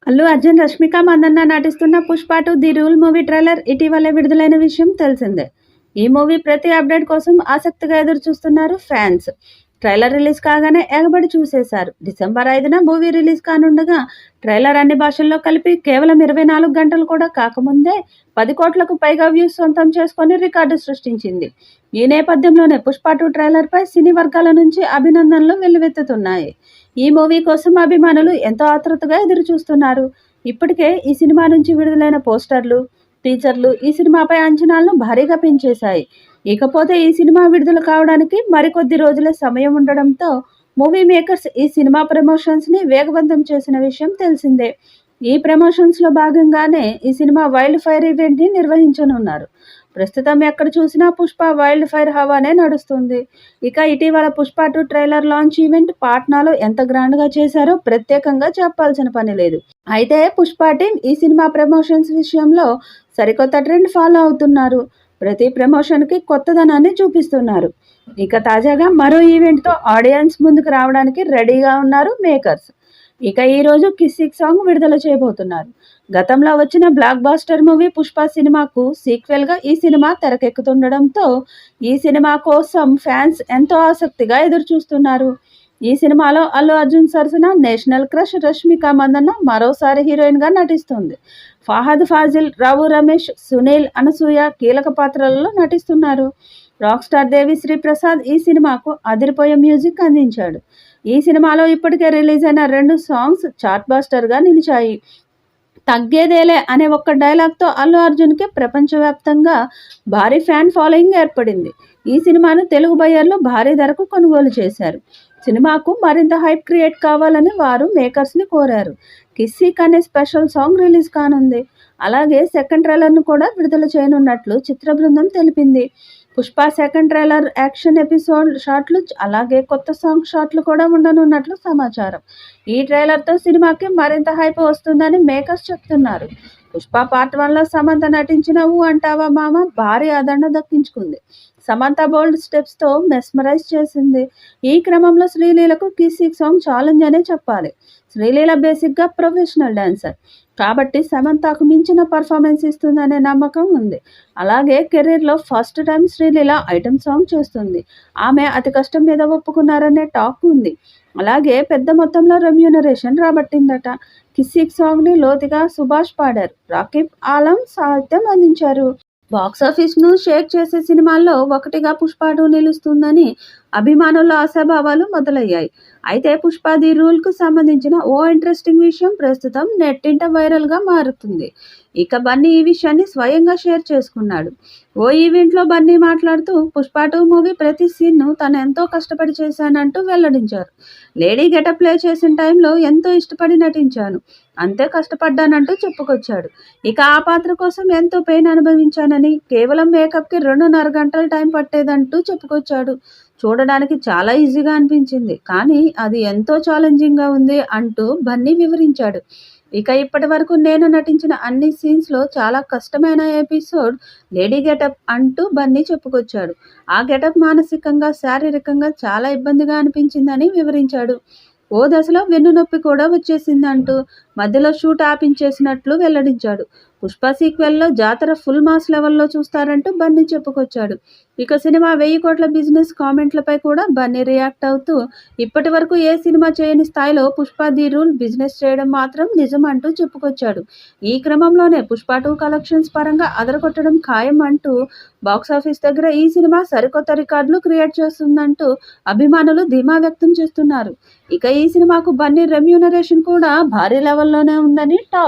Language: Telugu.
అల్లు అర్జున్, రష్మిక మందన్న నటిస్తున్న 'Pushpa 2 the rule' movie trailer ఇటీవలే విడుదలైన విషయం తెలిసిందే. ఈ మూవీ ప్రతి అప్డేట్ కోసం ఆసక్తిగా ఎదురుచూస్తున్నారు ఫ్యాన్స్. ట్రైలర్ రిలీజ్ కాగానే ఎగబడి చూసేశారు. డిసెంబర్ 5న మూవీ రిలీజ్ కానుండగా ట్రైలర్ అన్ని భాషల్లో కలిపి కేవలం 24 గంటలు కూడా కాకముందే 10 కోట్లకు పైగా వ్యూస్ సొంతం చేసుకొని రికార్డు సృష్టించింది. ఈ నేపథ్యంలోనే 'పుష్ప 2' ట్రైలర్పై సినీ వర్గాల నుంచి అభినందనలు వెల్లువెత్తుతున్నాయి. ఈ మూవీ కోసం అభిమానులు ఎంతో ఆతృతగా ఎదురుచూస్తున్నారు. ఇప్పటికే ఈ సినిమా నుంచి విడుదలైన పోస్టర్లు, టీజర్లు ఈ సినిమాపై అంచనాలను భారీగా పెంచేశాయి. ఇకపోతే ఈ సినిమా విడుదల కావడానికి మరికొద్ది రోజులే సమయం ఉండడంతో మూవీ మేకర్స్ ఈ సినిమా ప్రమోషన్స్ని వేగవంతం చేసిన విషయం తెలిసిందే. ఈ ప్రమోషన్స్లో భాగంగానే ఈ సినిమా వైల్డ్ ఫైర్ ఈవెంట్ని నిర్వహించనున్నారు. ప్రస్తుతం ఎక్కడ చూసినా పుష్ప వైల్డ్ ఫైర్ హవానే నడుస్తుంది. ఇక ఇటీవల 'పుష్ప 2' ట్రైలర్ లాంచ్ ఈవెంట్ పాట్నాలో ఎంత గ్రాండ్గా చేశారో ప్రత్యేకంగా చెప్పాల్సిన పని లేదు. అయితే పుష్ప టీం ఈ సినిమా ప్రమోషన్స్ విషయంలో సరికొత్త ట్రెండ్ ఫాలో అవుతున్నారు. ప్రతి ప్రమోషన్కి కొత్తదనాన్ని చూపిస్తున్నారు. ఇక తాజాగా మరో ఈవెంట్తో ఆడియన్స్ ముందుకు రావడానికి రెడీగా ఉన్నారు మేకర్స్. ఇక ఈరోజు కిస్సిక్ సాంగ్ విడుదల చేయబోతున్నారు. గతంలో వచ్చిన బ్లాక్ బాస్టర్ మూవీ 'పుష్ప' సినిమాకు సీక్వెల్గా ఈ సినిమా తెరకెక్కుతుండడంతో ఈ సినిమా కోసం ఫ్యాన్స్ ఎంతో ఆసక్తిగా ఎదురుచూస్తున్నారు. ఈ సినిమాలో అల్లు అర్జున్ సరసన నేషనల్ క్రష్ రష్మిక మందన్న మరోసారి హీరోయిన్గా నటిస్తుంది. ఫహద్ ఫాజిల్, రావు రమేష్, సునీల్, అనసూయ కీలక పాత్రలలో నటిస్తున్నారు. రాక్ స్టార్ దేవిశ్రీ ప్రసాద్ ఈ సినిమాకు అదిరిపోయే మ్యూజిక్ అందించాడు. ఈ సినిమాలో ఇప్పటికే రిలీజ్ అయిన 2 సాంగ్స్ చార్ట్ బస్టర్గా నిలిచాయి. తగ్గేదేలే అనే ఒక్క డైలాగ్తో అల్లు అర్జున్కి ప్రపంచవ్యాప్తంగా భారీ ఫ్యాన్ ఫాలోయింగ్ ఏర్పడింది. ఈ సినిమాను తెలుగు బయ్యర్లు భారీ ధరకు కొనుగోలు చేశారు. సినిమాకు మరింత హైప్ క్రియేట్ కావాలని వారు మేకర్స్ని కోరారు. కిస్సిక్ అనే స్పెషల్ సాంగ్ రిలీజ్ కానుంది. అలాగే సెకండ్ ట్రైలర్ను కూడా విడుదల చేయనున్నట్లు చిత్ర బృందం తెలిపింది. 'Pushpa' second trailer action episode షాట్లు అలాగే కొత్త సాంగ్ షాట్లు కూడా ఉండనున్నట్లు సమాచారం. ఈ ట్రైలర్తో సినిమాకి మరింత హైప్ వస్తుందని మేకర్స్ చెప్తున్నారు. 'పుష్ప పార్ట్ 1లో సమంత నటించిన 'ఊ అంటావా మామ' భారీ ఆదరణ దక్కించుకుంది. సమంత బోల్డ్ స్టెప్స్తో మెస్మరైజ్ చేసింది. ఈ క్రమంలో శ్రీలీలకు కిస్సిక్ సాంగ్ ఛాలెంజ్ అనే చెప్పాలి. శ్రీలీల బేసిక్గా ప్రొఫెషనల్ డాన్సర్ కాబట్టి సమంతకు మించిన పర్ఫార్మెన్స్ ఇస్తుందనే నమ్మకం ఉంది. అలాగే కెరీర్లో first time Sreeleela item song చేస్తుంది. ఆమె అతి కష్టం మీద ఒప్పుకున్నారనే టాక్ ఉంది. అలాగే పెద్ద మొత్తంలో రెమ్యూనరేషన్ రాబట్టిందట. కిస్సిక్ సాంగ్ని లోతుగా సుభాష్ పాడారు. రాకిబ్ ఆలం సాహిత్యం అందించారు. బాక్సాఫీస్ను షేక్ చేసే సినిమాల్లో ఒకటిగా 'పుష్ప 2' నిలుస్తుందని అభిమానుల ఆశాభావాలు మొదలయ్యాయి. అయితే 'పుష్ప ది రూల్'కు సంబంధించిన ఓ ఇంట్రెస్టింగ్ విషయం ప్రస్తుతం నెట్టింట వైరల్గా మారుతుంది. ఇక బన్నీ ఈ విషయాన్ని స్వయంగా షేర్ చేసుకున్నాడు. ఓ ఈవెంట్లో బన్నీ మాట్లాడుతూ 'పుష్ప 2' మూవీ ప్రతి సీన్ను తను ఎంతో కష్టపడి చేశానంటూ వెల్లడించారు. లేడీ గెటప్ ప్లే చేసిన టైంలో ఎంతో ఇష్టపడి నటించాను. అంతే కష్టపడ్డానంటూ చెప్పుకొచ్చాడు. ఇక ఆ పాత్ర కోసం ఎంతో పెయిన్ అనుభవించానని, కేవలం మేకప్కి 2.5 గంటల టైం పట్టేదంటూ చెప్పుకొచ్చాడు. చూడడానికి చాలా ఈజీగా అనిపించింది, కానీ అది ఎంతో ఛాలెంజింగ్గా ఉంది అంటూ బన్నీ వివరించాడు. ఇక ఇప్పటి వరకు నేను నటించిన అన్ని సీన్స్లో చాలా కష్టమైన ఎపిసోడ్ లేడీ గెటప్ అంటూ బన్నీ చెప్పుకొచ్చాడు. ఆ గెటప్ మానసికంగా, శారీరకంగా చాలా ఇబ్బందిగా అనిపించిందని వివరించాడు. ఓ దశలో వెన్నునొప్పి కూడా వచ్చేసిందంటూ మధ్యలో షూట్ ఆపించేసినట్లు వెల్లడించాడు. 'పుష్ప' సీక్వెల్లో జాతర ఫుల్ మాస్ లెవెల్లో చూస్తారంటూ బన్నీ చెప్పుకొచ్చాడు. ఇక సినిమా 1000 కోట్ల బిజినెస్ కామెంట్లపై కూడా బన్నీ రియాక్ట్ అవుతూ ఇప్పటి వరకు ఏ సినిమా చేయని స్థాయిలో 'పుష్ప ది రూల్' బిజినెస్ చేయడం మాత్రం నిజం అంటూ చెప్పుకొచ్చాడు. ఈ క్రమంలోనే 'పుష్ప 2' కలెక్షన్స్ పరంగా అదరగొట్టడం ఖాయం అంటూ బాక్సాఫీస్ దగ్గర ఈ సినిమా సరికొత్త రికార్డులు క్రియేట్ చేస్తుందంటూ అభిమానులు ధీమా వ్యక్తం చేస్తున్నారు. ఇక ఈ సినిమాకు బన్నీ రెమ్యూనరేషన్ కూడా భారీ లెవెల్లోనే ఉందని టాక్.